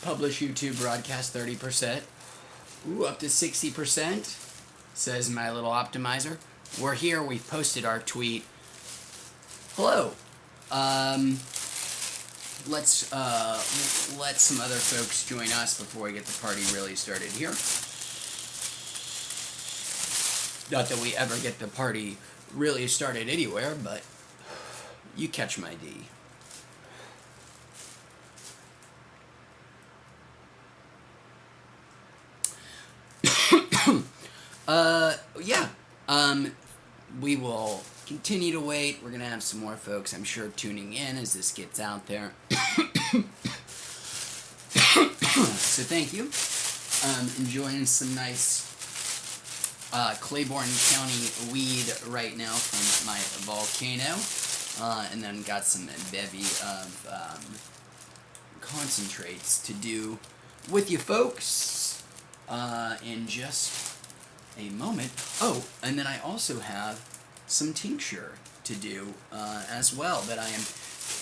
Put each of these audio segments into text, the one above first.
Publish YouTube broadcast 30%. Ooh, up to 60%, says my little optimizer. We're here, we've posted our tweet. Hello. Let's let some other folks join us before we get the party really started here. Not that we ever get the party really started anywhere, but you catch my D. Yeah. We will continue to wait. We're going to have some more folks, I'm sure, tuning in as this gets out there. So thank you. Enjoying some nice Claiborne County weed right now from my Volcano. And then got some bevy of concentrates to do with you folks in just a moment. Oh, and then I also have some tincture to do as well that I am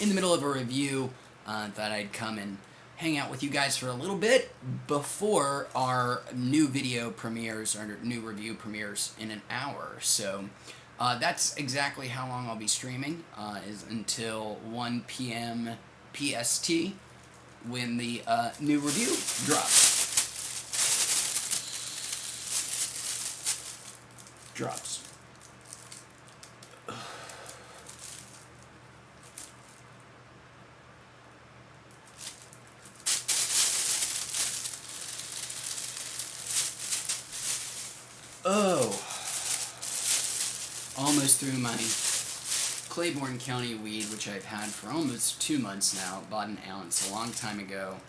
in the middle of a review. Thought I'd come and hang out with you guys for a little bit before our new video premieres, our new review premieres in an hour. So that's exactly how long I'll be streaming, is until 1 p.m. PST when the new review drops. Oh, almost through my Claiborne County weed, which I've had for almost 2 months now. Bought an ounce a long time ago.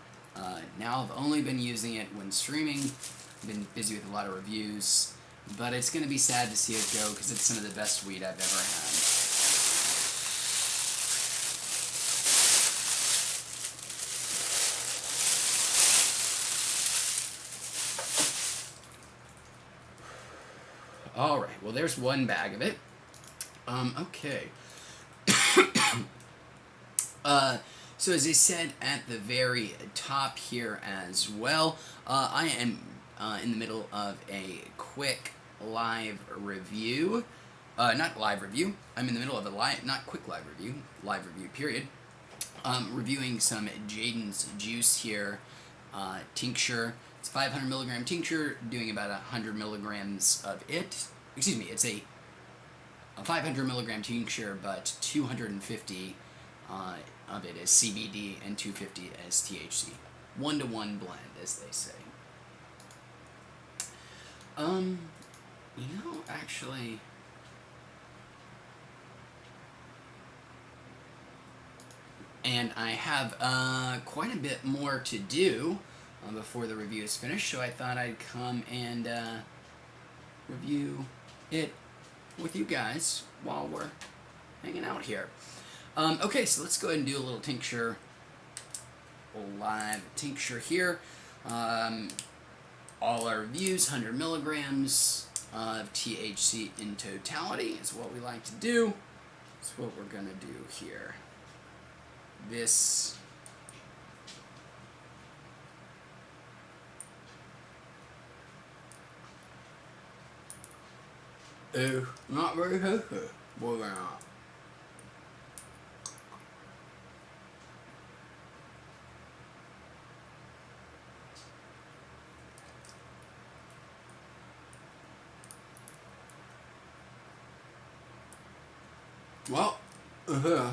Now I've only been using it when streaming. I've been busy with a lot of reviews, but it's going to be sad to see it go because it's some of the best weed I've ever had. Alright, well there's one bag of it. Okay. So as I said at the very top here as well, I am in the middle of a quick live review. Not live review. I'm in the middle of a not quick live review period. Reviewing some Jaden's Juice here, tincture. It's 500 milligram tincture, doing about 100 milligrams of it. Excuse me, it's a 500 milligram tincture, but 250 of it is CBD and 250 as THC. 1-to-1 blend, as they say. Actually, and I have quite a bit more to do before the review is finished, so I thought I'd come and review it with you guys while we're hanging out here. Okay, so let's go ahead and do a little tincture, live tincture here. All our reviews, 100 milligrams of THC in totality is what we like to do. That's what we're going to do here. This is not very healthy. We're going to well, not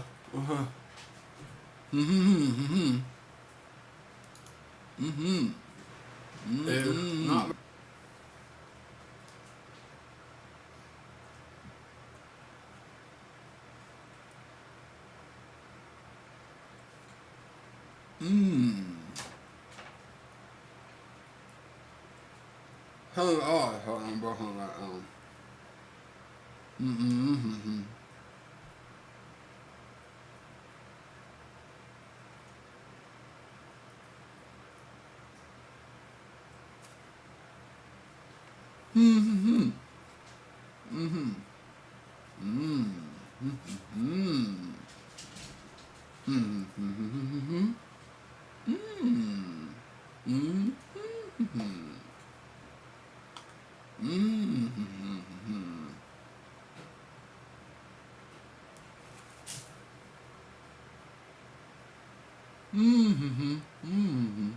Mm-hmm. Mm-hmm.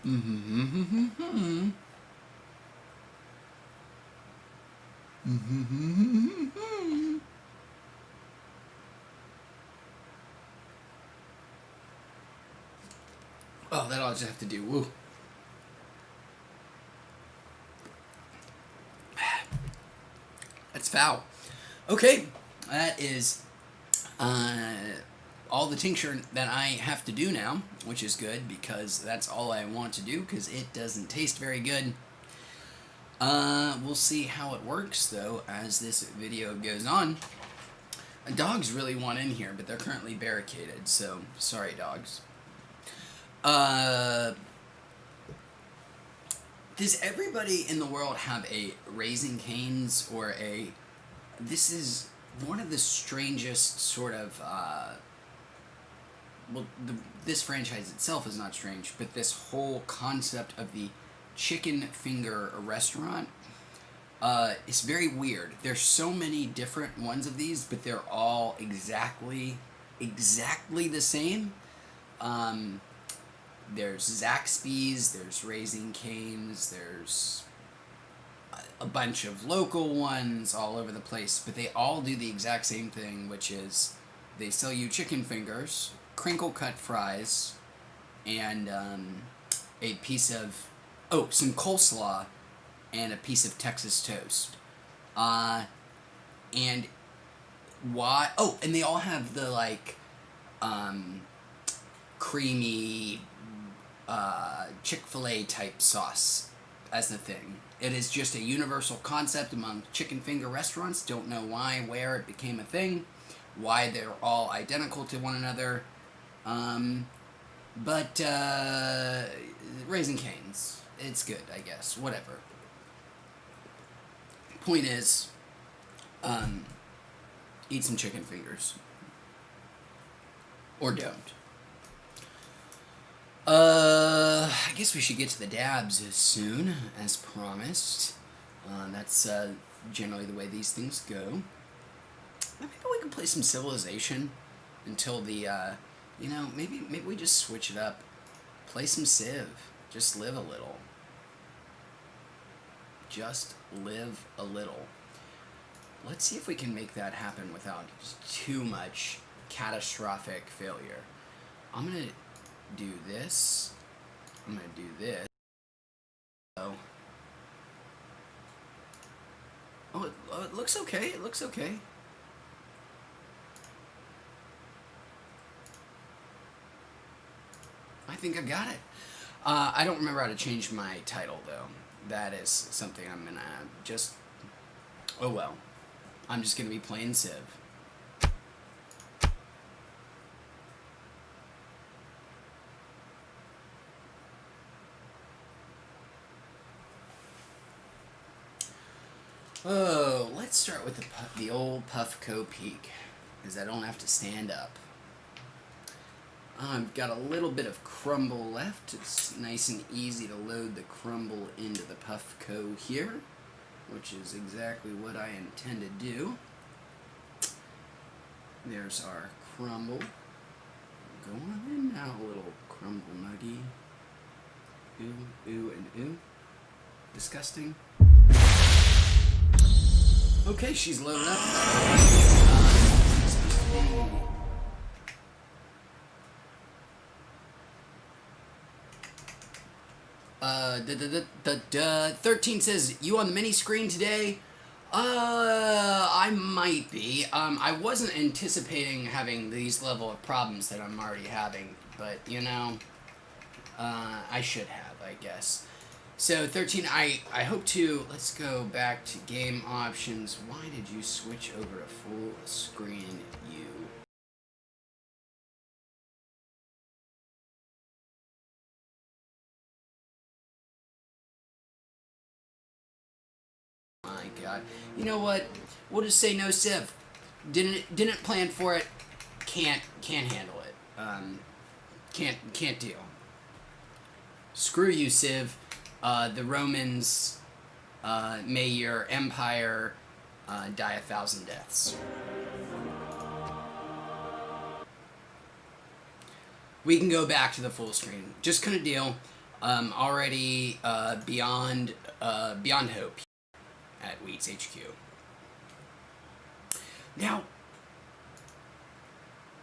Mm-hmm. Mm-hmm. Oh, that all I just have to do. Woo. That's foul. Okay, that is uh, all the tincture that I have to do now, which is good because that's all I want to do because it doesn't taste very good. We'll see how it works though as this video goes on. Dogs really want in here, but they're currently barricaded, so sorry, dogs. Uh, does everybody in the world have a Raising Cane's or a... This is one of the strangest sort of... well, this franchise itself is not strange, but this whole concept of the chicken finger restaurant is very weird. There's so many different ones of these, but they're all exactly the same. There's Zaxby's, there's Raising Cane's, there's a bunch of local ones all over the place, but they all do the exact same thing, which is they sell you chicken fingers, crinkle cut fries, and a piece of, some coleslaw, and a piece of Texas toast. And why? Oh, and they all have the like creamy Chick-fil-A type sauce as the thing. It is just a universal concept among chicken finger restaurants. Don't know why, where it became a thing, why they're all identical to one another. But Raising Cane's, it's good, I guess. Whatever. Point is, eat some chicken fingers. Or don't. I guess we should get to the dabs as soon as promised. That's generally the way these things go. Maybe we can play some Civilization until the, maybe we just switch it up. Play some Civ. Just live a little. Just live a little. Let's see if we can make that happen without too much catastrophic failure. I'm gonna do this. I'm gonna do this. Oh, it looks okay. It looks okay. I think I got it. I don't remember how to change my title though. That is something I'm gonna just... Oh well. I'm just gonna be playing Civ. Oh, let's start with the old Puffco peak, because I don't have to stand up. I've got a little bit of crumble left. It's nice and easy to load the crumble into the Puffco here, which is exactly what I intend to do. There's our crumble. Go on in now, little crumble nuggy. Ooh, ooh, and ooh. Disgusting. Okay, she's loaded up. The 13 says, you on the mini screen today? I might be. I wasn't anticipating having these level of problems that I'm already having, but, I should have, I guess. So, 13, I hope to... Let's go back to game options. Why did you switch over to full screen, you? My God. You know what? We'll just say no Civ. Didn't plan for it. Can't handle it. Can't deal. Screw you, Civ. The Romans, may your empire die 1,000 deaths. we can go back to the full screen. Just kind of deal. Already beyond hope at Wheats HQ. Now,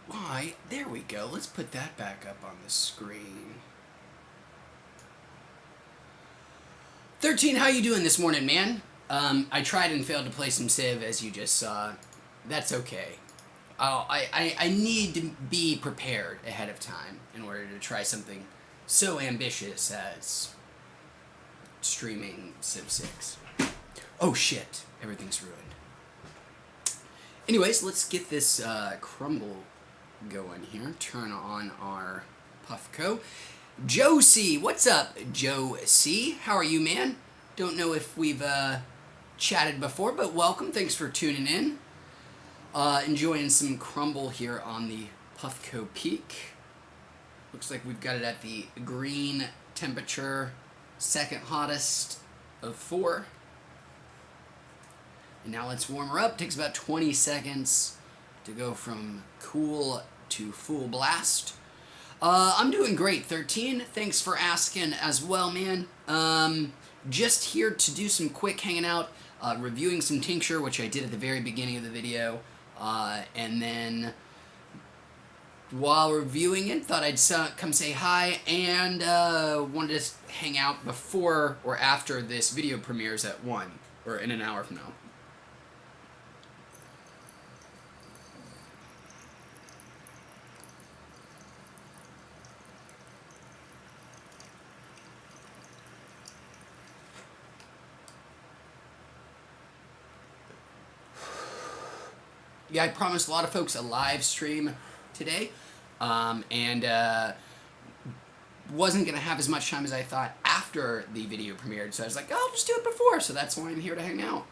why? There we go. Let's put that back up on the screen. 13, how you doing this morning, man? I tried and failed to play some Civ, as you just saw. That's okay. I need to be prepared ahead of time in order to try something so ambitious as streaming Civ 6. Oh shit, everything's ruined. Anyways, let's get this crumble going here. Turn on our Puffco. Joe C, what's up, Joe C? How are you, man? Don't know if we've chatted before, but welcome. Thanks for tuning in. Enjoying some crumble here on the Puffco Peak. Looks like we've got it at the green temperature, second hottest of 4. And now let's warm her up. Takes about 20 seconds to go from cool to full blast. I'm doing great, 13. Thanks for asking as well, man. Just here to do some quick hanging out, reviewing some tincture, which I did at the very beginning of the video. And then while reviewing it, thought I'd come say hi, and wanted to hang out before or after this video premieres at 1, or in an hour from now. Yeah, I promised a lot of folks a live stream today, and wasn't going to have as much time as I thought after the video premiered, so I was like, oh, I'll just do it before, so that's why I'm here to hang out.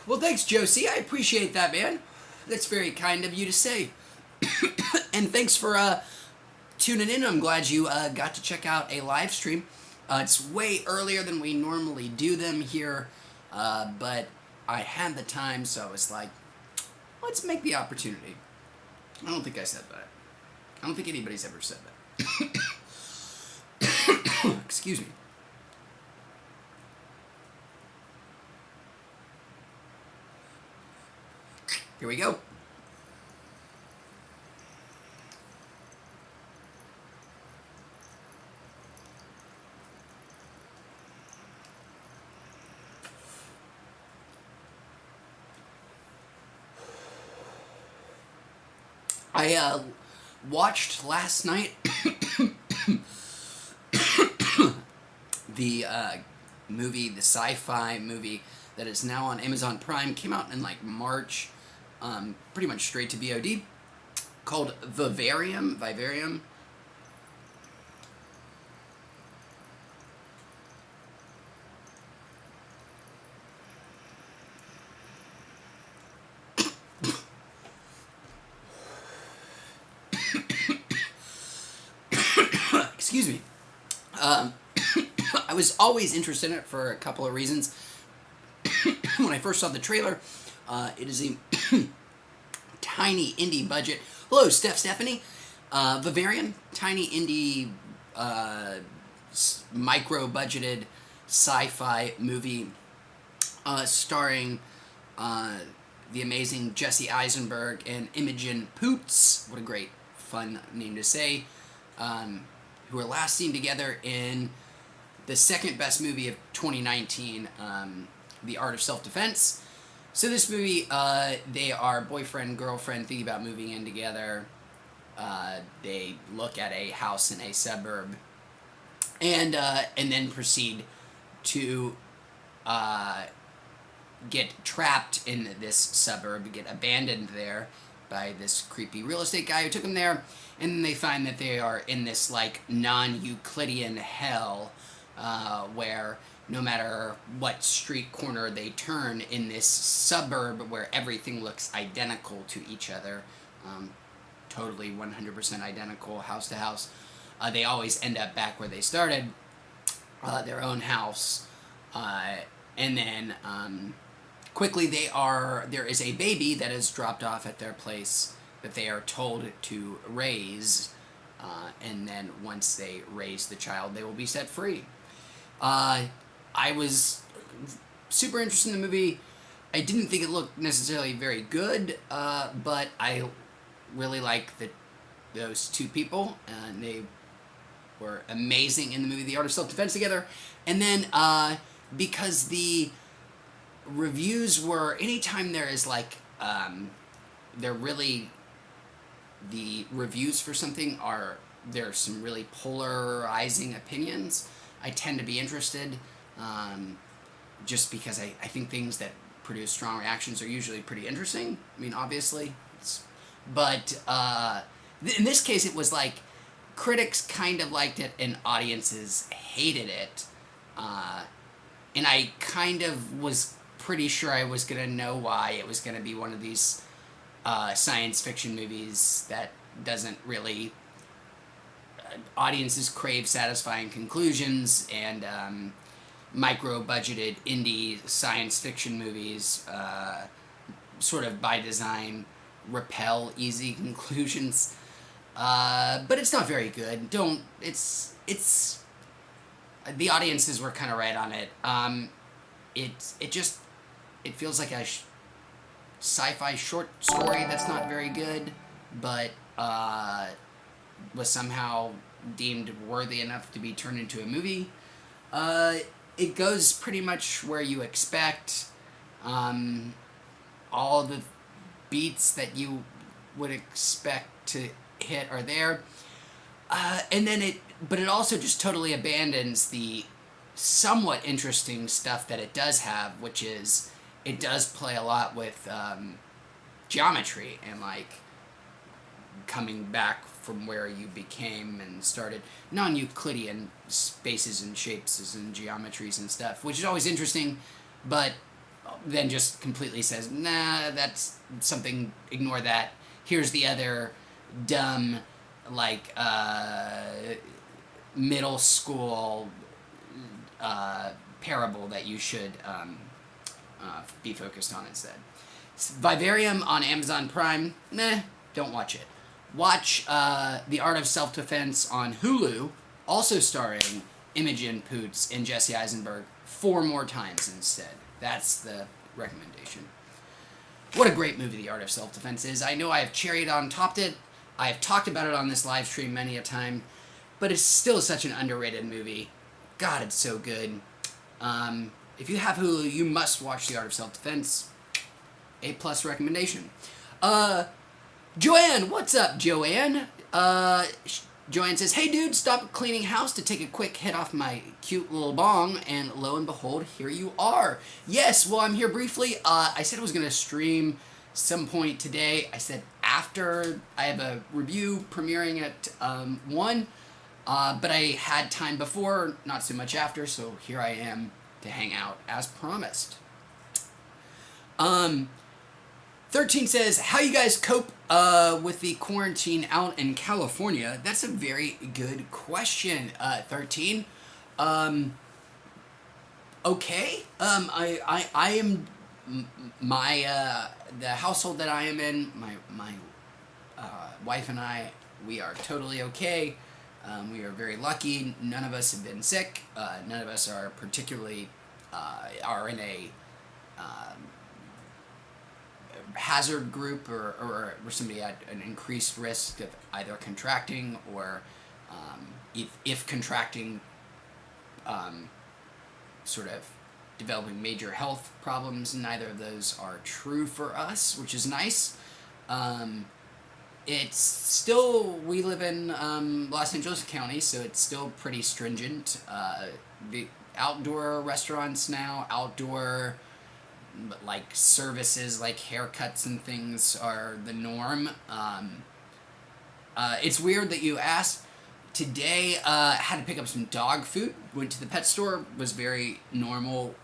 Well, thanks, Josie. I appreciate that, man. That's very kind of you to say. And thanks for tuning in. I'm glad you got to check out a live stream. It's way earlier than we normally do them here, but I had the time, so I was like, let's make the opportunity. I don't think I said that. I don't think anybody's ever said that. Excuse me. Here we go. I watched last night the movie, the sci-fi movie that is now on Amazon Prime. Came out in like March. Pretty much straight to VOD, called Vivarium. Excuse me. I was always interested in it for a couple of reasons. When I first saw the trailer, it is a tiny indie budget. Hello, Stephanie. Vivarium, tiny indie, micro-budgeted sci-fi movie starring the amazing Jesse Eisenberg and Imogen Poots. What a great, fun name to say. Who were last seen together in the second best movie of 2019, The Art of Self-Defense. So this movie, they are boyfriend, girlfriend, thinking about moving in together. They look at a house in a suburb, and then proceed to get trapped in this suburb, get abandoned there by this creepy real estate guy who took them there, and then they find that they are in this like non-Euclidean hell, where no matter what street corner they turn in this suburb where everything looks identical to each other, totally 100% identical, house to house, they always end up back where they started, their own house, and then quickly there is a baby that is dropped off at their place that they are told to raise, and then once they raise the child, they will be set free. I was super interested in the movie. I didn't think it looked necessarily very good, but I really like those two people, and they were amazing in the movie The Art of Self-Defense together. And then because the reviews were, anytime there is like, the reviews for something there's some really polarizing opinions. I tend to be interested, just because I think things that produce strong reactions are usually pretty interesting. I mean, obviously, but in this case, it was like critics kind of liked it and audiences hated it, and I kind of was pretty sure I was gonna know why. It was gonna be one of these science fiction movies that doesn't really. Audiences crave satisfying conclusions, and micro-budgeted indie science fiction movies, sort of by design, repel easy conclusions. But it's not very good. It's the audiences were kind of right on it. It feels like a sci-fi short story that's not very good, but was somehow deemed worthy enough to be turned into a movie. It goes pretty much where you expect. All the beats that you would expect to hit are there. And then but it also just totally abandons the somewhat interesting stuff that it does have, which is it does play a lot with geometry and like coming back from where you became and started, non-Euclidean spaces and shapes and geometries and stuff, which is always interesting, but then just completely says, nah, that's something, ignore that. Here's the other dumb, like, middle school parable that you should be focused on instead. Vivarium on Amazon Prime, don't watch it. Watch The Art of Self-Defense on Hulu, also starring Imogen Poots and Jesse Eisenberg, 4 more times instead. That's the recommendation. What a great movie The Art of Self-Defense is. I know I have cherried on topped it. I have talked about it on this live stream many a time, but it's still such an underrated movie. God, it's so good. If you have Hulu, you must watch The Art of Self-Defense. A+ recommendation. Joanne, what's up, Joanne? Joanne says, hey dude, stop cleaning house to take a quick hit off my cute little bong, and lo and behold, here you are. Yes, well, I'm here briefly. I said I was going to stream some point today. I said after I have a review premiering at 1, but I had time before, not so much after, so here I am to hang out as promised. 13 says, how you guys cope with the quarantine out in California? That's a very good question, 13. Okay. I am, the household that I am in, my wife and I, we are totally okay. We are very lucky. None of us have been sick. None of us are particularly, are in a, hazard group or somebody at an increased risk of either contracting or if contracting, sort of developing major health problems. Neither of those are true for us, which is nice. It's still, we live in Los Angeles County, so it's still pretty stringent. The outdoor restaurants now, outdoor like services like haircuts and things are the norm. It's weird that you asked. Today, had to pick up some dog food. Went to the pet store. Was very normal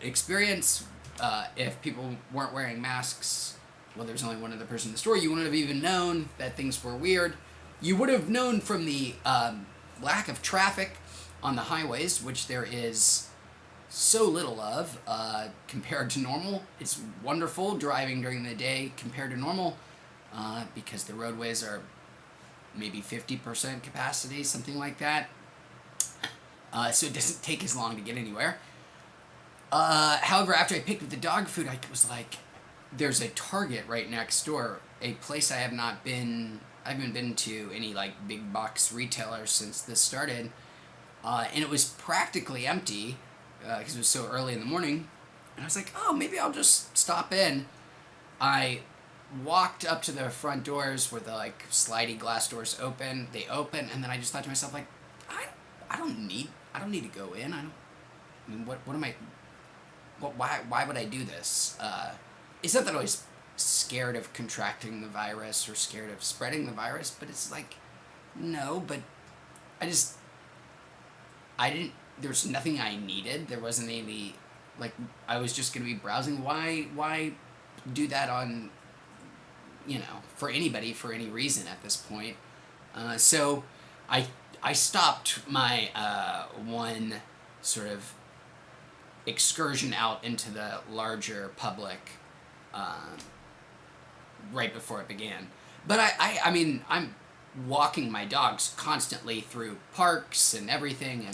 experience. If people weren't wearing masks, well, there's only one other person in the store, you wouldn't have even known that things were weird. You would have known from the lack of traffic on the highways, which there is so little of compared to normal. It's wonderful driving during the day compared to normal because the roadways are maybe 50% capacity, something like that. So it doesn't take as long to get anywhere. However, after I picked up the dog food, I was like, there's a Target right next door, a place I haven't been to any like big box retailer since this started, and it was practically empty because it was so early in the morning. And I was like, oh, maybe I'll just stop in. I walked up to the front doors where the like slidey glass doors open. They open, and then I just thought to myself, like, I don't need to go in. I mean, what am I? Why would I do this? It's not that I was scared of contracting the virus or scared of spreading the virus, but it's like, no, but I didn't, there's nothing I needed. There wasn't any, like, I was just going to be browsing. Why do that on, for anybody, for any reason at this point? So I stopped my one sort of excursion out into the larger public right before it began. But I mean, I'm walking my dogs constantly through parks and everything,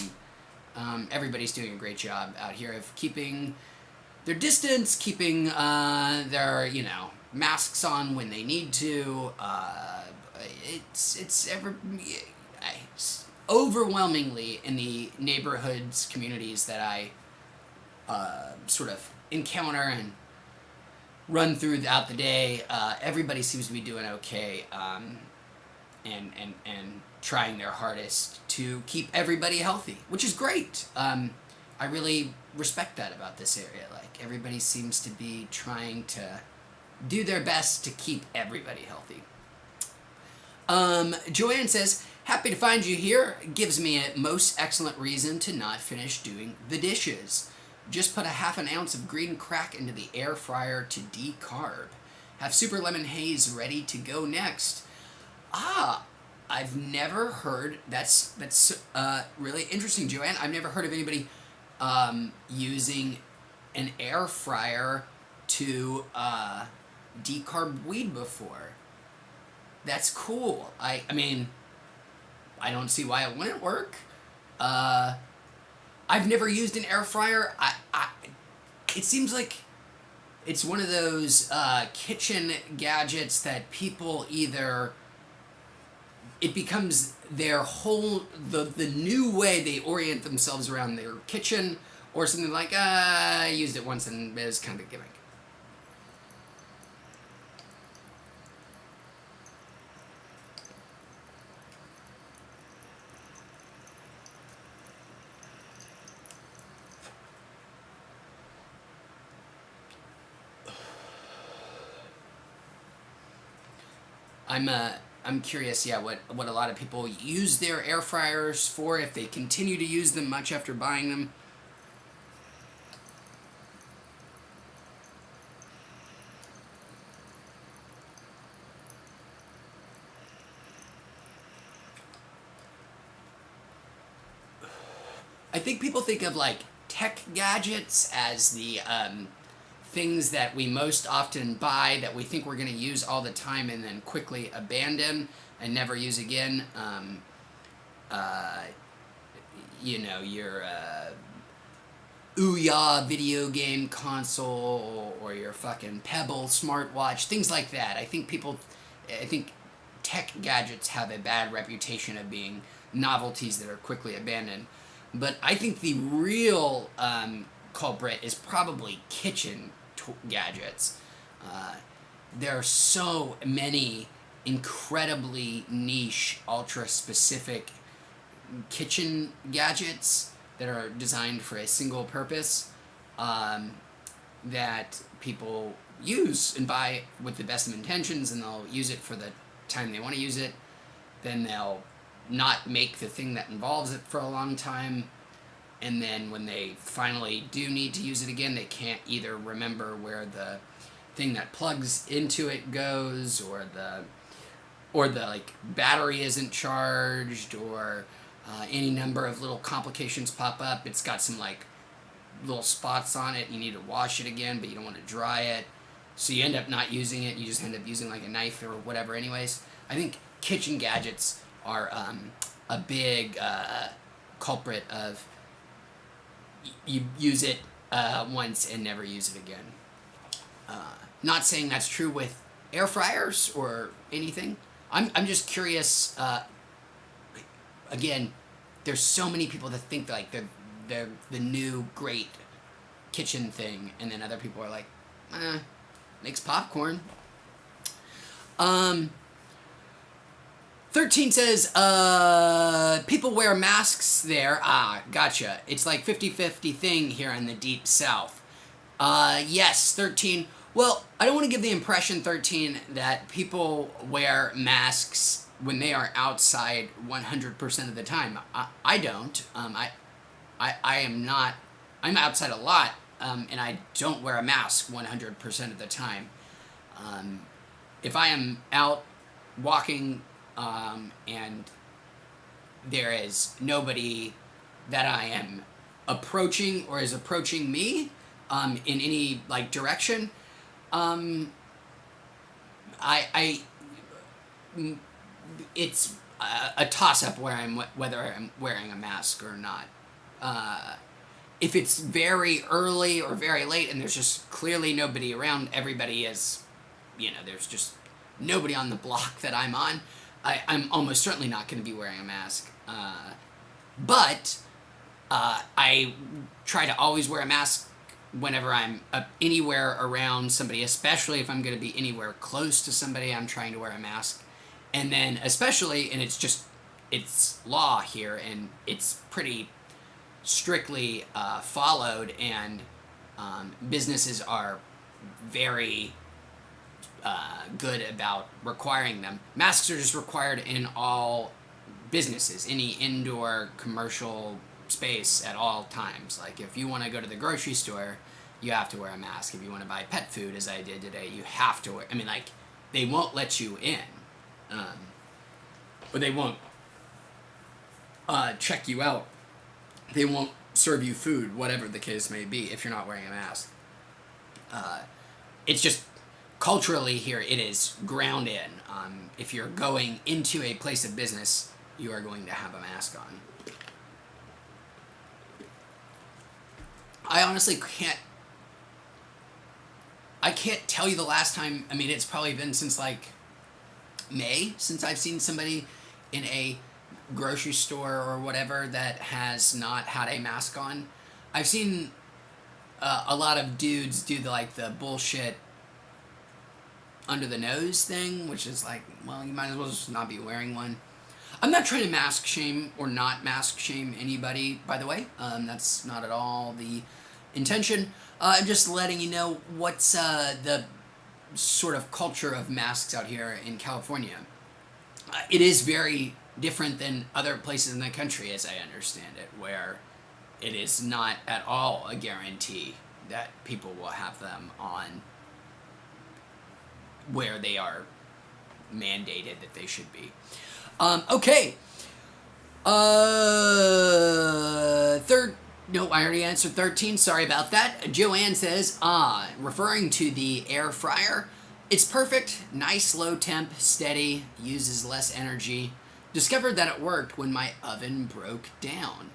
and everybody's doing a great job out here of keeping their distance, keeping their, masks on when they need to. It's overwhelmingly in the neighborhoods, communities that I sort of encounter and run throughout the day, everybody seems to be doing okay, and trying their hardest to keep everybody healthy, which is great. I really respect that about this area. Like, everybody seems to be trying to do their best to keep everybody healthy. Joanne says, happy to find you here. Gives me a most excellent reason to not finish doing the dishes. Just put a half an ounce of green crack into the air fryer to decarb. Have super lemon haze ready to go next. I've never heard, that's really interesting, Joanne. I've never heard of anybody using an air fryer to decarb weed before. That's cool. I mean, I don't see why it wouldn't work. I've never used an air fryer. It seems like it's one of those kitchen gadgets that people either, it becomes their whole, the new way they orient themselves around their kitchen, or something like, I used it once and it was kind of a gimmick. I'm curious, what a lot of people use their air fryers for, if they continue to use them much after buying them. I think people think of like tech gadgets as the things that we most often buy that we think we're going to use all the time and then quickly abandon and never use again. Your Ouya video game console, or your fucking Pebble smartwatch, things like that. I think tech gadgets have a bad reputation of being novelties that are quickly abandoned. But I think the real culprit is probably kitchen gadgets. There are so many incredibly niche, ultra-specific kitchen gadgets that are designed for a single purpose, that people use and buy with the best of intentions, and they'll use it for the time they want to use it. Then they'll not make the thing that involves it for a long time, and then when they finally do need to use it again, they can't either remember where the thing that plugs into it goes, or or the like battery isn't charged, or any number of little complications pop up. It's got some like little spots on it. You need to wash it again, but you don't want to dry it. So you end up not using it. You just end up using like a knife or whatever. Anyways, I think kitchen gadgets are a big culprit of you use it once and never use it again. Not saying that's true with air fryers or anything. I'm just curious. Again, there's so many people that think like they're the new great kitchen thing, and then other people are like, makes popcorn. 13 says, people wear masks there. Gotcha. It's like 50-50 thing here in the deep south. Yes, 13. Well, I don't want to give the impression, 13, that people wear masks when they are outside 100% of the time. I don't. I am not. I'm outside a lot, and I don't wear a mask 100% of the time. If I am out walking and there is nobody that I am approaching or is approaching me in any like direction, it's a toss-up whether I'm wearing a mask or not. If it's very early or very late and there's just clearly nobody around, everybody is, there's just nobody on the block that I'm on, I'm almost certainly not going to be wearing a mask. But I try to always wear a mask whenever I'm anywhere around somebody, especially if I'm going to be anywhere close to somebody. I'm trying to wear a mask. And then especially, and it's law here, and it's pretty strictly followed, and businesses are very good about requiring them. Masks are just required in all businesses, any indoor commercial space at all times. Like if you want to go to the grocery store, you have to wear a mask. If you want to buy pet food, as I did today, you have to wear. I mean, like, they won't let you in, or they won't check you out. They won't serve you food, whatever the case may be, if you're not wearing a mask. It's just culturally here, it is ground in. If you're going into a place of business, you are going to have a mask on. I honestly can't tell you the last time. I mean, it's probably been since like May since I've seen somebody in a grocery store or whatever that has not had a mask on. I've seen a lot of dudes do the bullshit under the nose thing, which is like, well, you might as well just not be wearing one. I'm not trying to mask shame or not mask shame anybody, by the way. That's not at all the intention. I'm just letting you know what's the sort of culture of masks out here in California. It is very different than other places in the country, as I understand it, where it is not at all a guarantee that people will have them on where they are mandated that they should be. Okay. No, I already answered 13. Sorry about that. Joanne says, referring to the air fryer, it's perfect, nice low temp, steady, uses less energy. Discovered that it worked when my oven broke down.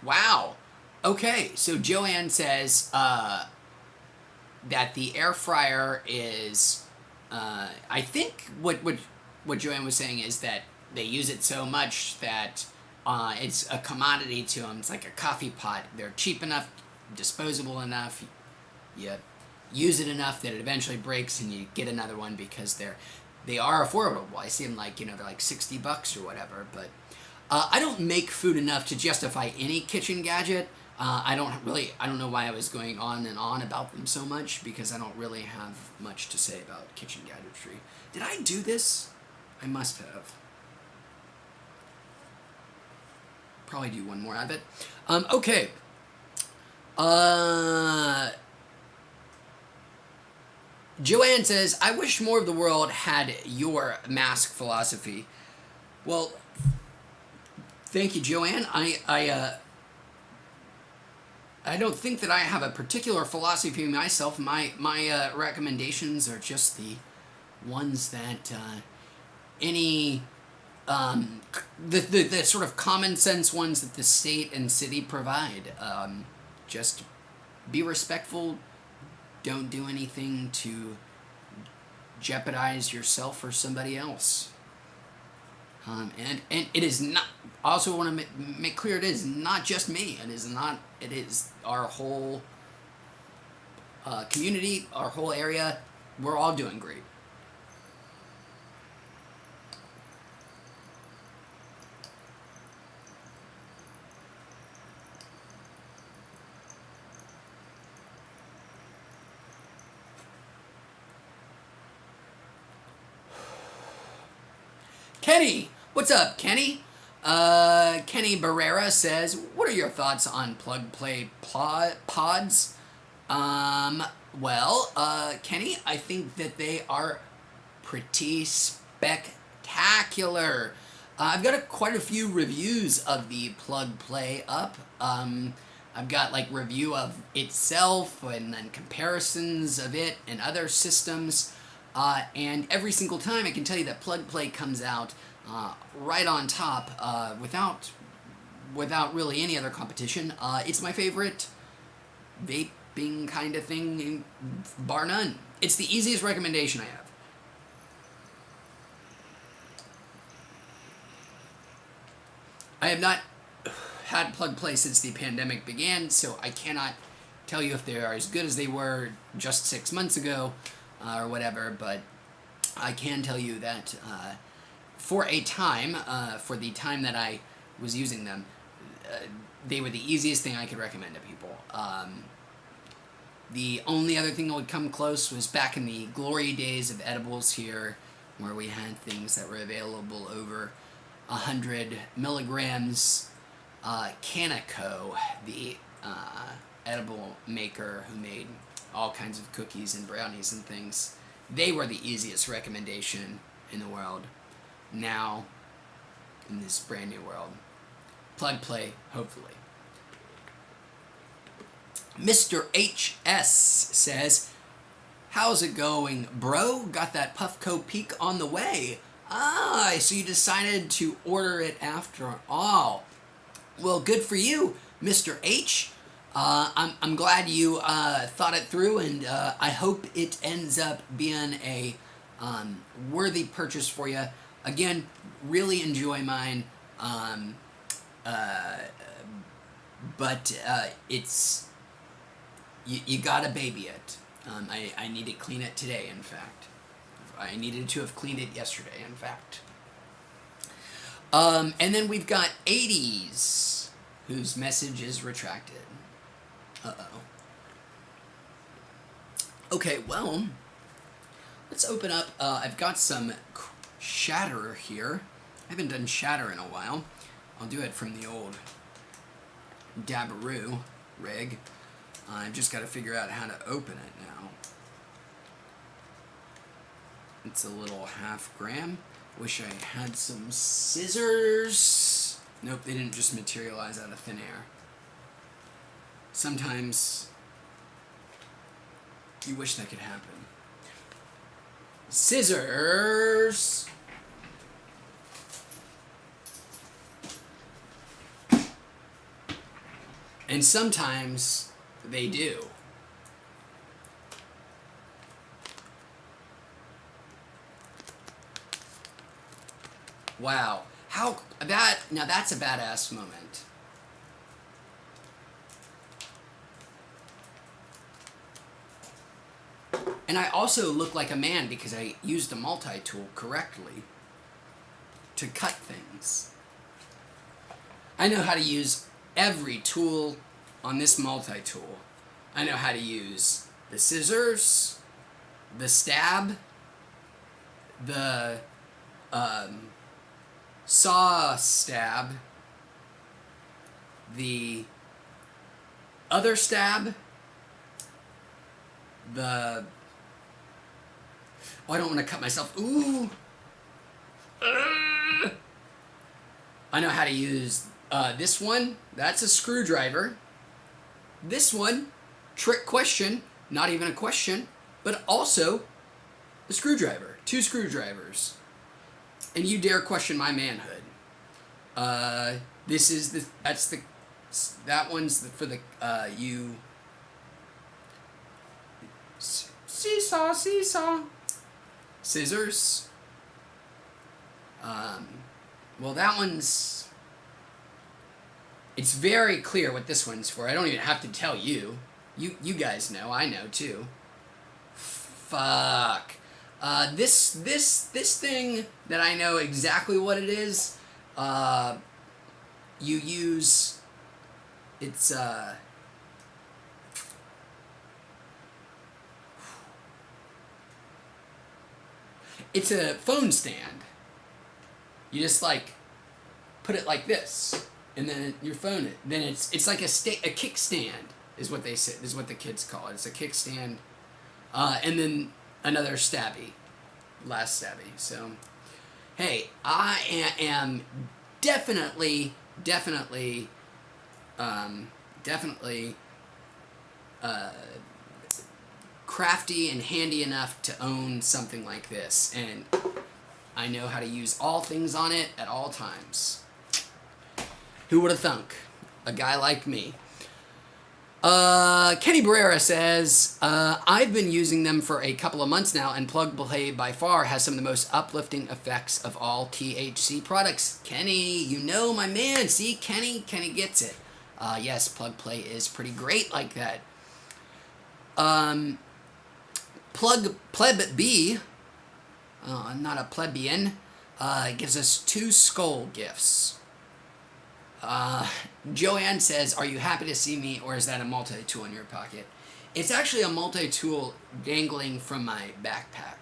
Wow. Okay, so Joanne says that the air fryer is, I think what Joanne was saying is that they use it so much that it's a commodity to them. It's like a coffee pot. They're cheap enough, disposable enough. You use it enough that it eventually breaks, and you get another one because they are affordable. I see them like, they're like $60 or whatever. But I don't make food enough to justify any kitchen gadget. I don't know why I was going on and on about them so much, because I don't really have much to say about kitchen gadgetry. Did I do this? I must have. Probably do one more of it. Okay. Joanne says, I wish more of the world had your mask philosophy. Well, thank you, Joanne. I don't think that I have a particular philosophy myself. My recommendations are just the ones that any the sort of common sense ones that the state and city provide. Just be respectful. Don't do anything to jeopardize yourself or somebody else. And it is not. I also want to make clear it is not just me. It is not. It is our whole community, our whole area. We're all doing great. Kenny, what's up, Kenny? Kenny Barrera says, "What are your thoughts on plug play pods?" Kenny, I think that they are pretty spectacular. I've got quite a few reviews of the plug play up. I've got like review of itself and then comparisons of it and other systems. And every single time I can tell you that plug play comes out right on top without really any other competition. It's my favorite vaping kind of thing, bar none. It's the easiest recommendation I have. I have not had plug play since the pandemic began, so I cannot tell you if they are as good as they were just 6 months ago or whatever, but I can tell you that for the time that I was using them, they were the easiest thing I could recommend to people. The only other thing that would come close was back in the glory days of edibles here, where we had things that were available over 100 milligrams. Canico, the edible maker who made all kinds of cookies and brownies and things, they were the easiest recommendation in the world. Now, in this brand new world, plug play, hopefully. Mr. HS says, "How's it going, bro? Got that Puffco peak on the way. Ah, so you decided to order it after all. Well, good for you, Mr. H. I'm glad you thought it through, and I hope it ends up being a worthy purchase for you. Again, really enjoy mine, but it's you gotta baby it. I need to clean it today, in fact. I needed to have cleaned it yesterday, in fact. And then we've got 80s, whose message is retracted. Uh-oh. Okay, well, let's open up. I've got some shatter here. I haven't done shatter in a while. I'll do it from the old Dabaroo rig. I've just got to figure out how to open it now. It's a little 1/2 gram. Wish I had some scissors. Nope, they didn't just materialize out of thin air. Sometimes you wish that could happen. Scissors! And sometimes they do. Wow. Now that's a badass moment. And I also look like a man because I used the multi-tool correctly to cut things. I know how to use every tool on this multi-tool. I know how to use the scissors, the stab, the saw stab, the other stab, the Oh, I don't want to cut myself. Ooh. I know how to use this one. That's a screwdriver. This one, trick question, not even a question, but also a screwdriver. 2 screwdrivers. And you dare question my manhood. This is that one's for the, you, seesaw, scissors. Well, that one's, it's very clear what this one's for. I don't even have to tell you. You guys know. I know too. Fuck. This thing that I know exactly what it is. You use. It's It's a phone stand. You just like put it like this, and then your phone. Then it's like a kickstand is what they say. Is what the kids call it. It's a kickstand, and then another stabby, last stabby. So, hey, I am definitely, crafty and handy enough to own something like this, and I know how to use all things on it at all times. Who would have thunk? A guy like me. Kenny Barrera says, I've been using them for a couple of months now, and Plug Play by far has some of the most uplifting effects of all THC products. Kenny, you know my man. See, Kenny gets it. Yes, Plug Play is pretty great like that. Pleb B, I'm not a plebeian, gives us 2 skull gifts. Joanne says, are you happy to see me, or is that a multi-tool in your pocket? It's actually a multi-tool dangling from my backpack.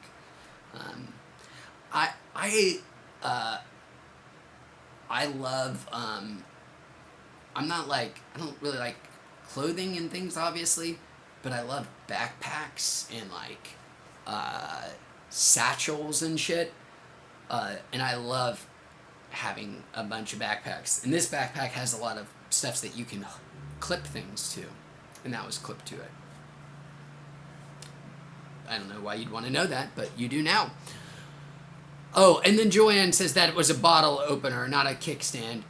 I love, I'm not like, I don't really like clothing and things, obviously, but I love backpacks and like satchels and shit, and I love having a bunch of backpacks. And this backpack has a lot of stuff that you can clip things to, and that was clipped to it. I don't know why you'd want to know that, but you do now. Oh, and then Joanne says that it was a bottle opener, not a kickstand.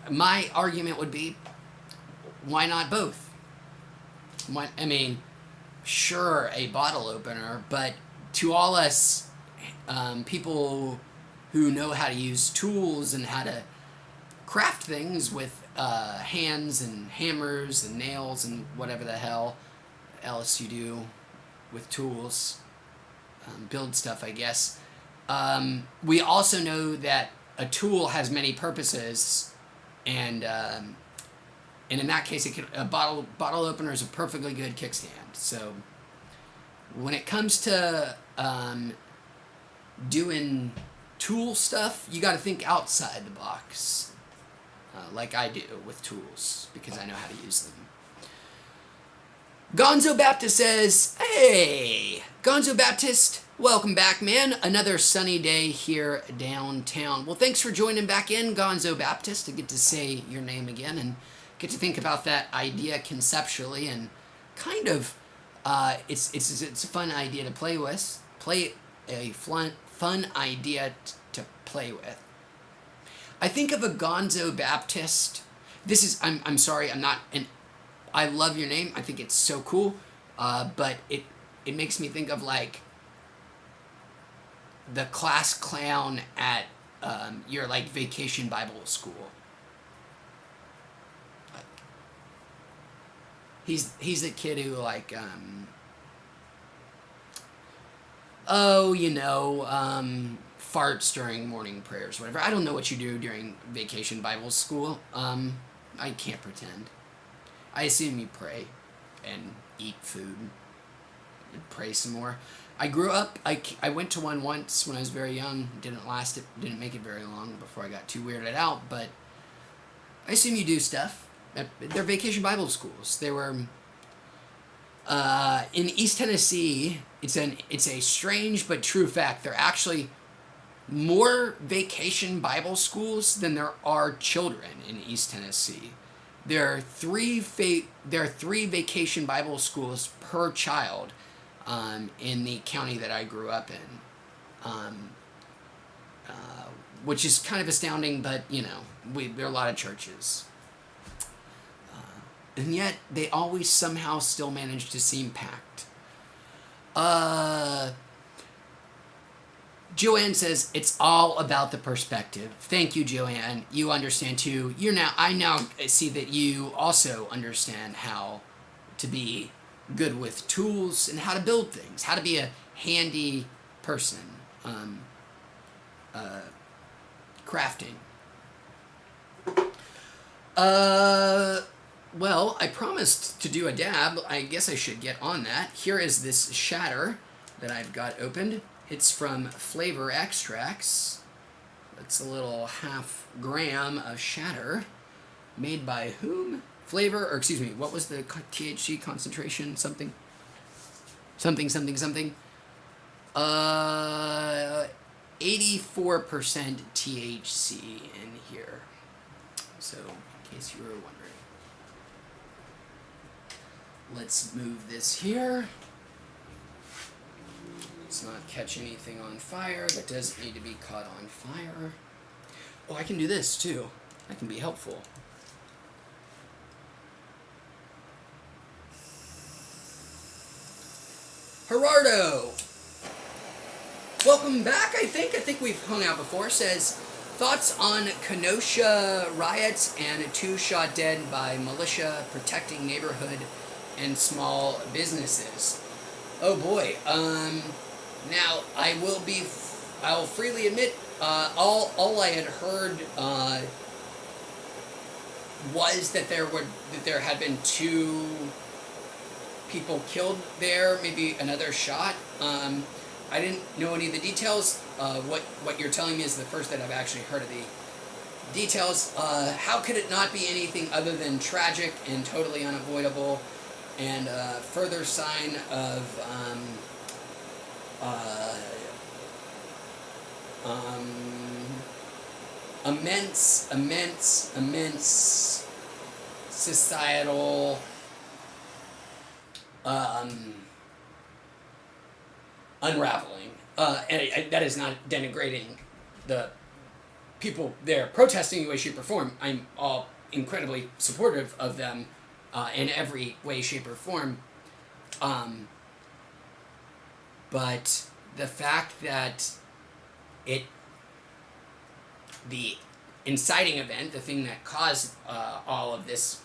My argument would be, why not both? I mean, sure, a bottle opener, but to all us people who know how to use tools and how to craft things with hands and hammers and nails and whatever the hell else you do with tools, build stuff, I guess. We also know that a tool has many purposes, and in that case, a bottle opener is a perfectly good kickstand. So when it comes to doing tool stuff, you got to think outside the box, like I do with tools, because I know how to use them. Gonzo Baptist says, hey, Gonzo Baptist, welcome back, man. Another sunny day here downtown. Well, thanks for joining back in, Gonzo Baptist. I get to say your name again and get to think about that idea conceptually, and kind of, it's a fun idea to play with. Fun idea to play with. I think of a Gonzo Baptist. This is, I'm sorry, I'm not, and I love your name. I think it's so cool, but it makes me think of like the class clown at your like vacation Bible school. Like, he's a kid who like farts during morning prayers, whatever. I don't know what you do during vacation Bible school. I can't pretend. I assume you pray and eat food and pray some more. I grew up, I went to one once when I was very young. Didn't make it very long before I got too weirded out, but I assume you do stuff. They're vacation Bible schools. They were In East Tennessee, it's a strange but true fact. There are actually more vacation Bible schools than there are children in East Tennessee. There are three vacation Bible schools per child in the county that I grew up in, which is kind of astounding. But there are a lot of churches, and yet they always somehow still manage to seem packed. Joanne says it's all about the perspective. Thank you, Joanne. You understand too. I now see that you also understand how to be good with tools and how to build things, how to be a handy person, crafting. Well, I promised to do a dab. I guess I should get on that. Here is this shatter that I've got opened. It's from Flavor Extracts. It's a little half gram of shatter. Made by whom? What was the THC concentration? Something. 84% THC in here. So, in case you were wondering. Let's move this here. Let's not catch anything on fire that doesn't need to be caught on fire. Oh, I can do this too. That can be helpful. Gerardo! Welcome back, I think we've hung out before. Says, thoughts on Kenosha riots and 2 shot dead by militia protecting neighborhood and small businesses. Oh boy. Now I will freely admit, all I had heard was that there had been 2 people killed there, maybe another shot. I didn't know any of the details. What you're telling me is the first that I've actually heard of the details. How could it not be anything other than tragic and totally unavoidable, and further sign of immense societal unraveling. And that is not denigrating the people there protesting in any way, shape, or form. I'm all incredibly supportive of them in every way, shape, or form. But the fact that the inciting event, the thing that caused all of this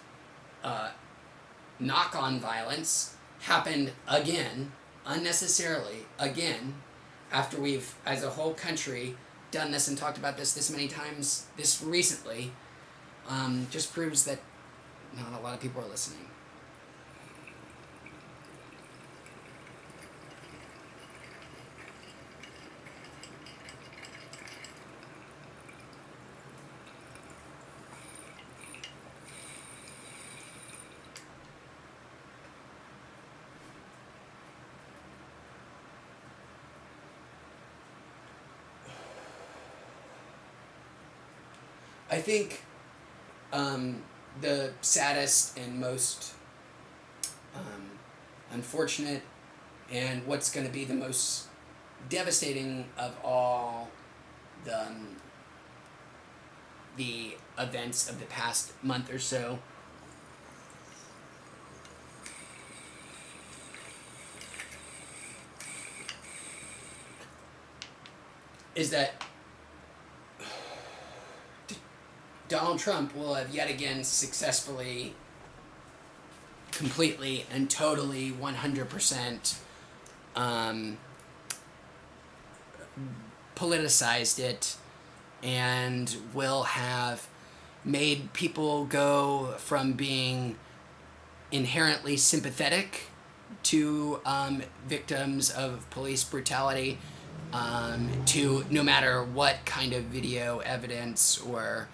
knock-on violence, happened again, unnecessarily, again, after we've, as a whole country, done this and talked about this many times, this recently, just proves that not a lot of people are listening. I think the saddest and most unfortunate, and what's going to be the most devastating of all the events of the past month or so is that Donald Trump will have yet again successfully, completely and totally 100% politicized it, and will have made people go from being inherently sympathetic to victims of police brutality to no matter what kind of video evidence or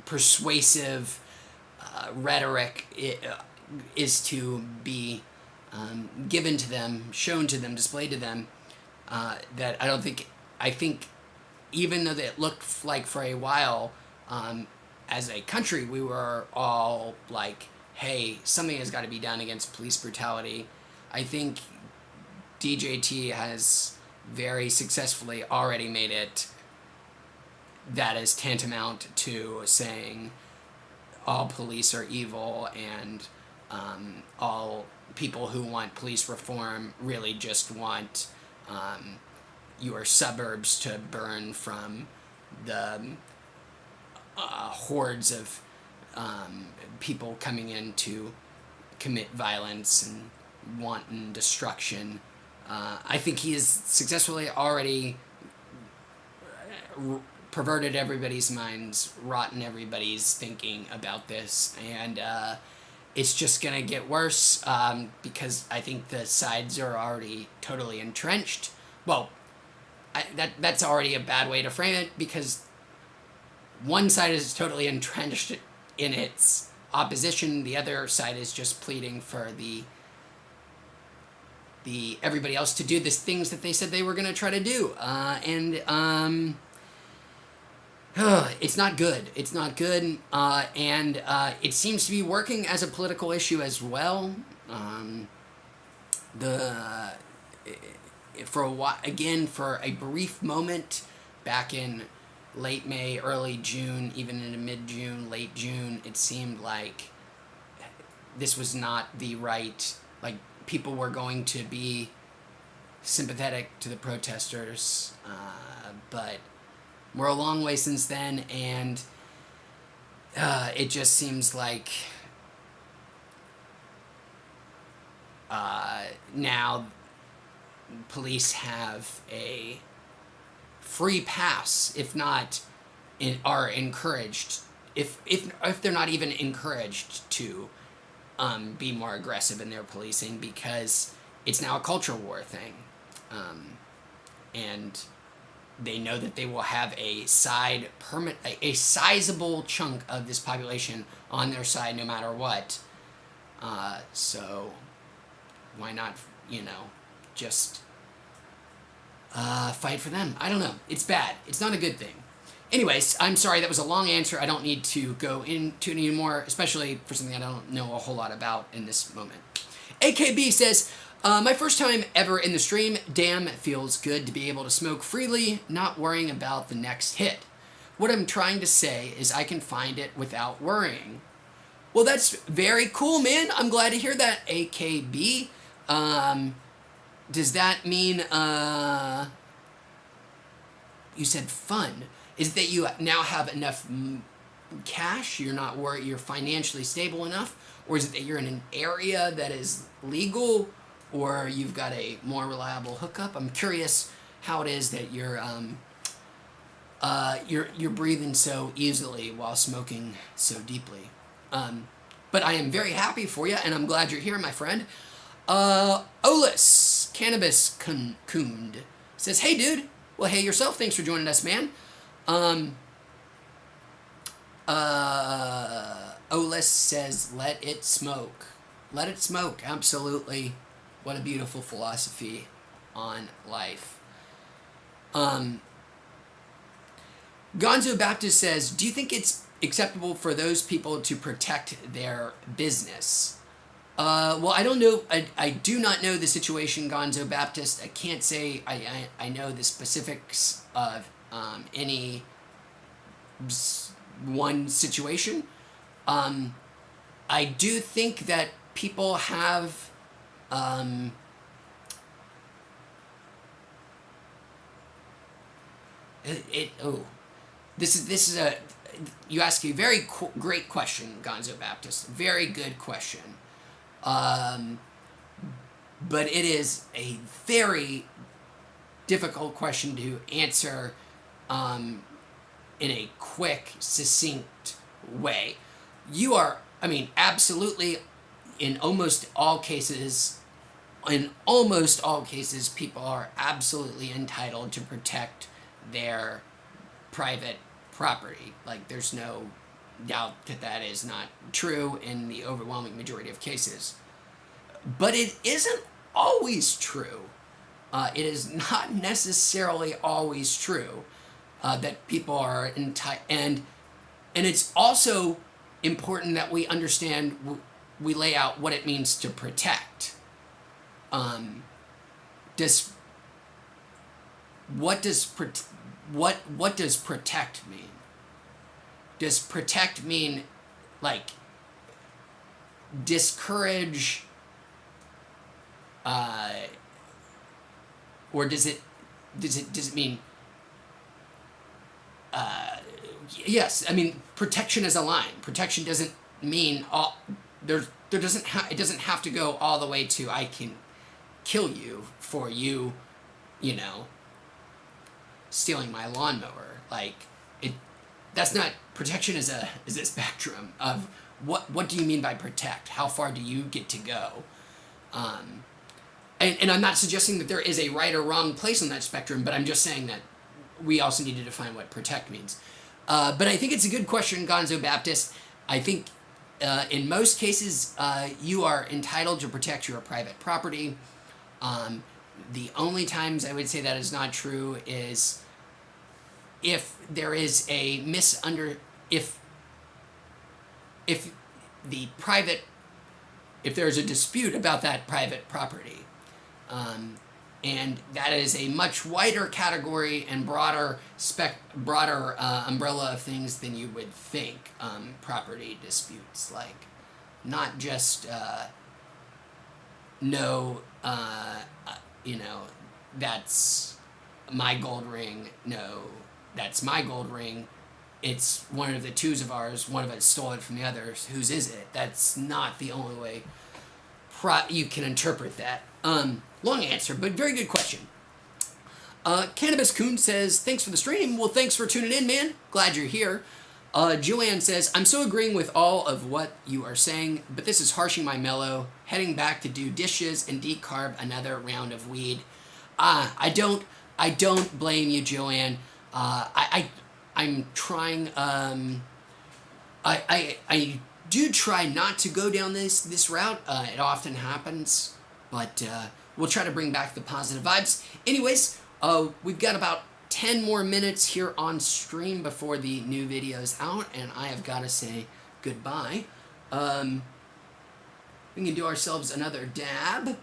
persuasive rhetoric is to be given to them, shown to them, displayed to them, that I think even though it looked like for a while, as a country, we were all like, hey, something has got to be done against police brutality. I think DJT has very successfully already made it that is tantamount to saying all police are evil, and all people who want police reform really just want your suburbs to burn from the hordes of people coming in to commit violence and wanton destruction. I think he has successfully already perverted everybody's minds, rotten everybody's thinking about this, and it's just going to get worse because I think the sides are already totally entrenched. Well, that's already a bad way to frame it, because one side is totally entrenched in its opposition, the other side is just pleading for the everybody else to do the things that they said they were going to try to do, and it's not good. It's not good, and it seems to be working as a political issue as well. For a while, again, for a brief moment, back in late May, early June, even into mid-June, late June, it seemed like this was not the right, like, people were going to be sympathetic to the protesters, but we're a long way since then, and it just seems like now police have a free pass, if not are encouraged, if they're not even encouraged to be more aggressive in their policing, because it's now a culture war thing, and they know that they will have a sizable chunk of this population on their side no matter what. So why not, just fight for them? I don't know. It's bad. It's not a good thing. Anyways, I'm sorry, that was a long answer. I don't need to go into it anymore, especially for something I don't know a whole lot about in this moment. AKB says, my first time ever in the stream. Damn, it feels good to be able to smoke freely, not worrying about the next hit. What I'm trying to say is I can find it without worrying. Well, that's very cool, man. I'm glad to hear that, AKB. Does that mean, you said fun? Is it that you now have enough cash, you're not worried, you're financially stable enough? Or is it that you're in an area that is legal, or you've got a more reliable hookup? I'm curious how it is that you're breathing so easily while smoking so deeply. But I am very happy for you, and I'm glad you're here, my friend. Olis Cannabis Kund says, hey, dude. Well, hey yourself. Thanks for joining us, man. Olis says, let it smoke. Let it smoke. Absolutely. What a beautiful philosophy on life. Gonzo Baptist says, do you think it's acceptable for those people to protect their business? Well, I don't know. I do not know the situation, Gonzo Baptist. I can't say I know the specifics of any one situation. I do think that people have this is a, you ask a very great question, Gonzo Baptist. Very good question. But it is a very difficult question to answer in a quick, succinct way. You are, absolutely, in almost all cases, people are absolutely entitled to protect their private property. Like, there's no doubt that that is not true in the overwhelming majority of cases. But it isn't always true. It is not necessarily always true that people are and it's also important that we understand, we lay out what it means to protect. Does what does what does protect mean? Does protect mean like discourage, or does it mean yes? I mean, protection is a line. Protection doesn't mean all there doesn't it doesn't have to go all the way to I can kill you for you, you know, stealing my lawnmower. Like it, that's not protection. Is a spectrum of what do you mean by protect? How far do you get to go? And I'm not suggesting that there is a right or wrong place on that spectrum, but I'm just saying that we also need to define what protect means. But I think it's a good question, Gonzo Baptist. I think in most cases you are entitled to protect your private property. The only times I would say that is not true is if there is a if there's a dispute about that private property, and that is a much wider category and broader umbrella of things than you would think. Property disputes, like not just no, you know, that's my gold ring. No, that's my gold ring. It's one of the twos of ours. One of us stole it from the others. Whose is it? That's not the only way you can interpret that. Long answer, but very good question. Cannabis Coon says, thanks for the stream. Well, thanks for tuning in, man. Glad you're here. Joanne says, I'm so agreeing with all of what you are saying, but this is harshing my mellow. Heading back to do dishes and decarb another round of weed. I don't blame you, Joanne. I'm trying. I do try not to go down this route. It often happens, but we'll try to bring back the positive vibes. Anyways, we've got about 10 more minutes here on stream before the new video is out, and I have got to say goodbye. We can do ourselves another dab.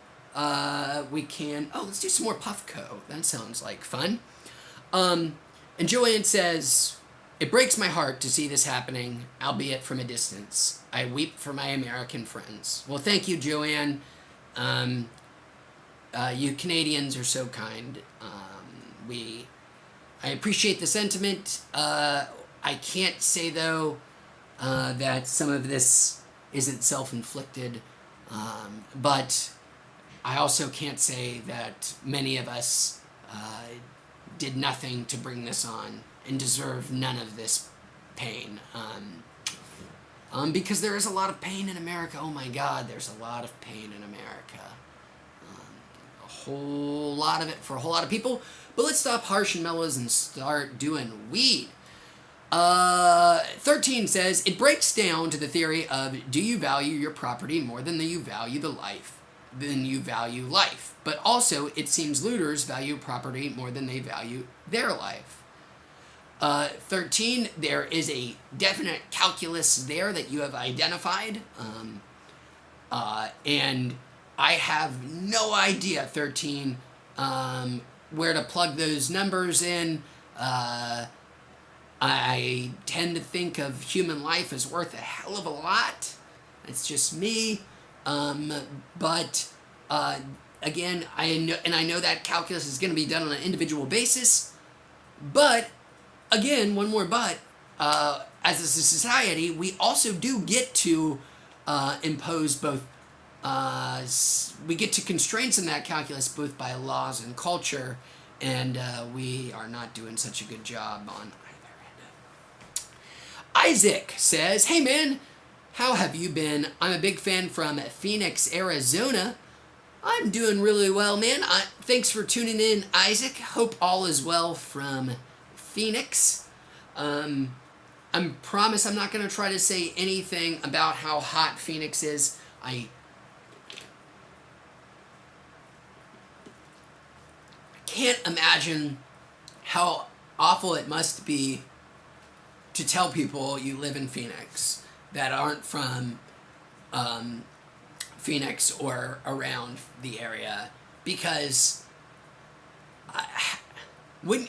We can. Oh, let's do some more Puffco. That sounds like fun. And Joanne says, it breaks my heart to see this happening, albeit from a distance. I weep for my American friends. Well, thank you, Joanne. You Canadians are so kind. I appreciate the sentiment. I can't say, though, that some of this isn't self-inflicted. But I also can't say that many of us did nothing to bring this on and deserve none of this pain. Because there is a lot of pain in America. Oh my God, there's a lot of pain in America. A whole lot of it for a whole lot of people. But let's stop harsh and mellows and start doing weed. 13 says, it breaks down to the theory of, do you value your property more than you value life? But also, it seems looters value property more than they value their life. 13, there is a definite calculus there that you have identified. And I have no idea, 13, where to plug those numbers in. I tend to think of human life as worth a hell of a lot. It's just me. But again, I know that calculus is going to be done on an individual basis. But again, one more but. As a society, we also do get to impose both. We get to constraints in that calculus both by laws and culture, and we are not doing such a good job on either end. Isaac says, hey man, how have you been? I'm a big fan from Phoenix, Arizona. I'm doing really well, man. Thanks for tuning in, Isaac. Hope all is well from Phoenix. I promise I'm not going to try to say anything about how hot Phoenix is. I can't imagine how awful it must be to tell people you live in Phoenix that aren't from Phoenix or around the area, because when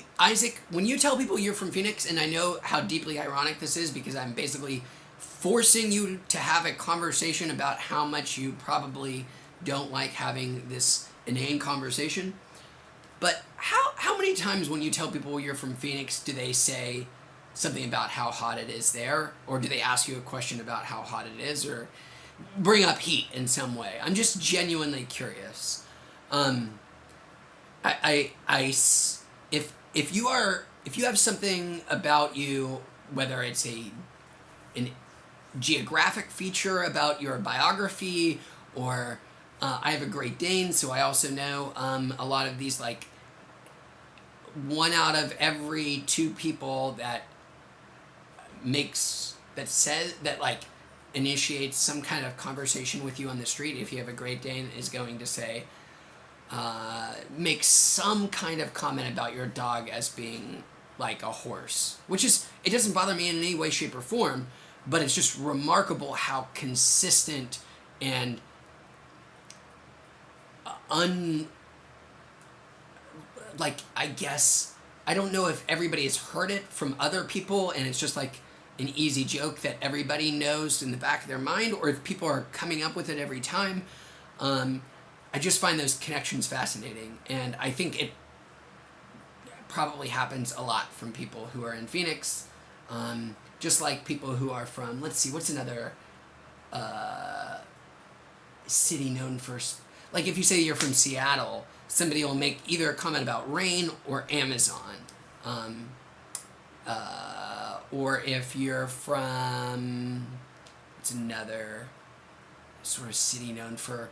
you tell people you're from Phoenix, and I know how deeply ironic this is because I'm basically forcing you to have a conversation about how much you probably don't like having this inane conversation. But how many times when you tell people you're from Phoenix do they say something about how hot it is there, or do they ask you a question about how hot it is, or bring up heat in some way? I'm just genuinely curious. If you have something about you, whether it's an geographic feature about your biography, or I have a Great Dane, so I also know a lot of these, like 1 out of every 2 people that says that, like, initiates some kind of conversation with you on the street, if you have a Great Dane, is going to say, make some kind of comment about your dog as being like a horse, which is, it doesn't bother me in any way, shape, or form, but it's just remarkable how consistent and I guess, I don't know if everybody has heard it from other people and it's just like an easy joke that everybody knows in the back of their mind, or if people are coming up with it every time. I just find those connections fascinating, and I think it probably happens a lot from people who are in Phoenix, just like people who are from, let's see, what's another city known for, like if you say you're from Seattle, somebody will make either a comment about rain or Amazon, or if you're from, what's another sort of city known for,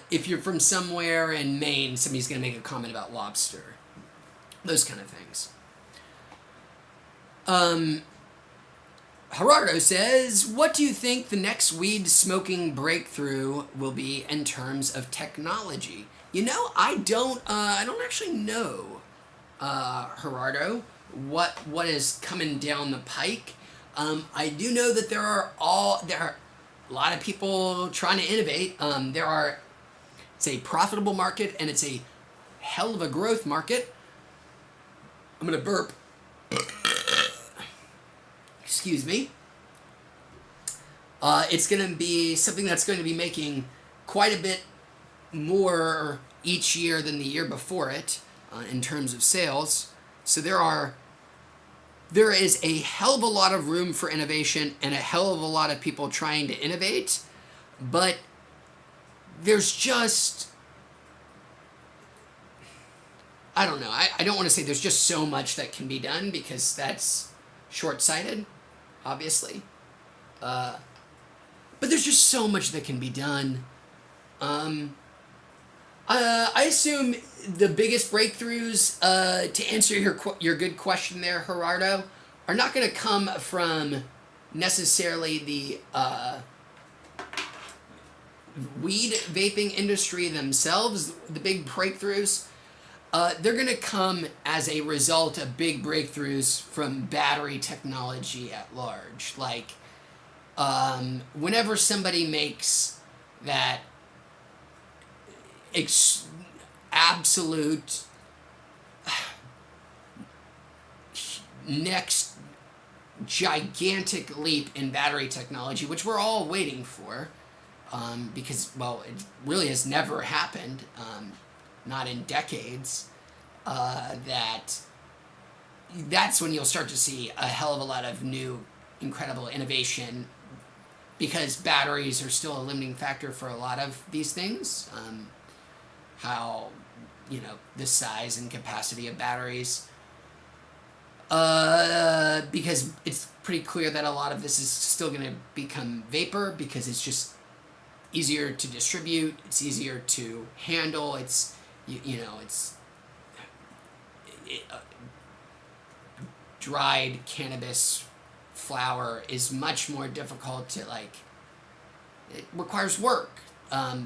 if you're from somewhere in Maine, somebody's going to make a comment about lobster. Those kind of things. Gerardo says, what do you think the next weed smoking breakthrough will be in terms of technology? You know, I don't actually know, Gerardo, what is coming down the pike. I do know that there are a lot of people trying to innovate. It's a profitable market, and it's a hell of a growth market. I'm gonna burp. Excuse me. It's going to be something that's going to be making quite a bit more each year than the year before it, in terms of sales. So there is a hell of a lot of room for innovation and a hell of a lot of people trying to innovate, but there's just, I don't know, I don't want to say there's just so much that can be done, because that's short-sighted, obviously. But there's just so much that can be done. I assume the biggest breakthroughs, to answer your good question there, Gerardo, are not going to come from necessarily the weed vaping industry themselves. The big breakthroughs, they're going to come as a result of big breakthroughs from battery technology at large. Like, whenever somebody makes that absolute next gigantic leap in battery technology, which we're all waiting for, because, well, it really has never happened, not in decades, that's when you'll start to see a hell of a lot of new, incredible innovation, because batteries are still a limiting factor for a lot of these things. How, the size and capacity of batteries. Because it's pretty clear that a lot of this is still going to become vapor, because it's just easier to distribute, it's easier to handle, dried cannabis flower is much more difficult to like. It requires work,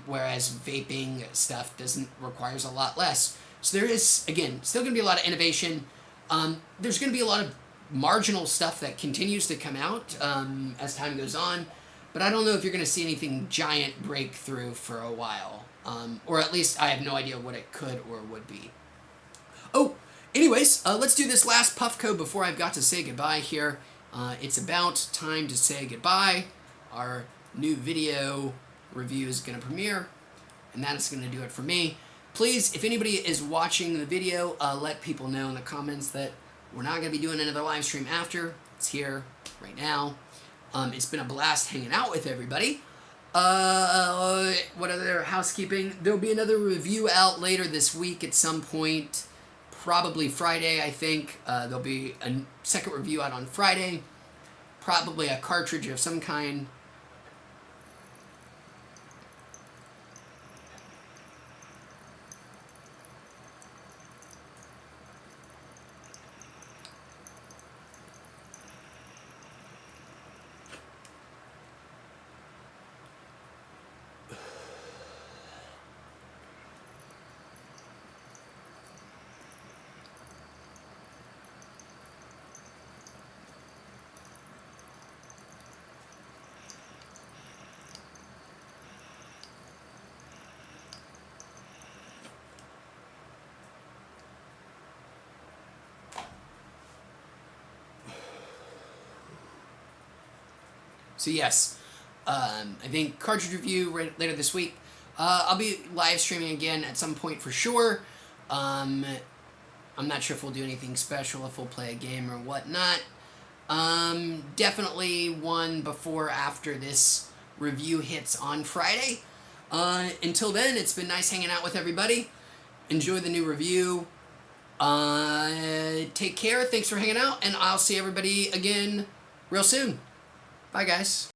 whereas vaping stuff requires a lot less. So there is, again, still going to be a lot of innovation. There's going to be a lot of marginal stuff that continues to come out as time goes on, but I don't know if you're going to see anything giant breakthrough for a while, or at least I have no idea what it could or would be. Oh, anyways, let's do this last Puffco before I've got to say goodbye here. It's about time to say goodbye. Our new video review is going to premiere, and that is going to do it for me. Please, if anybody is watching the video, let people know in the comments that we're not going to be doing another live stream after. It's here right now. It's been a blast hanging out with everybody. What other housekeeping? There'll be another review out later this week at some point. Probably Friday, I think. There'll be a second review out on Friday. Probably a cartridge of some kind. So yes, I think cartridge review later this week. I'll be live streaming again at some point for sure. I'm not sure if we'll do anything special, if we'll play a game or whatnot. Definitely one before or after this review hits on Friday. Until then, it's been nice hanging out with everybody. Enjoy the new review. Take care. Thanks for hanging out, and I'll see everybody again real soon. Bye, guys.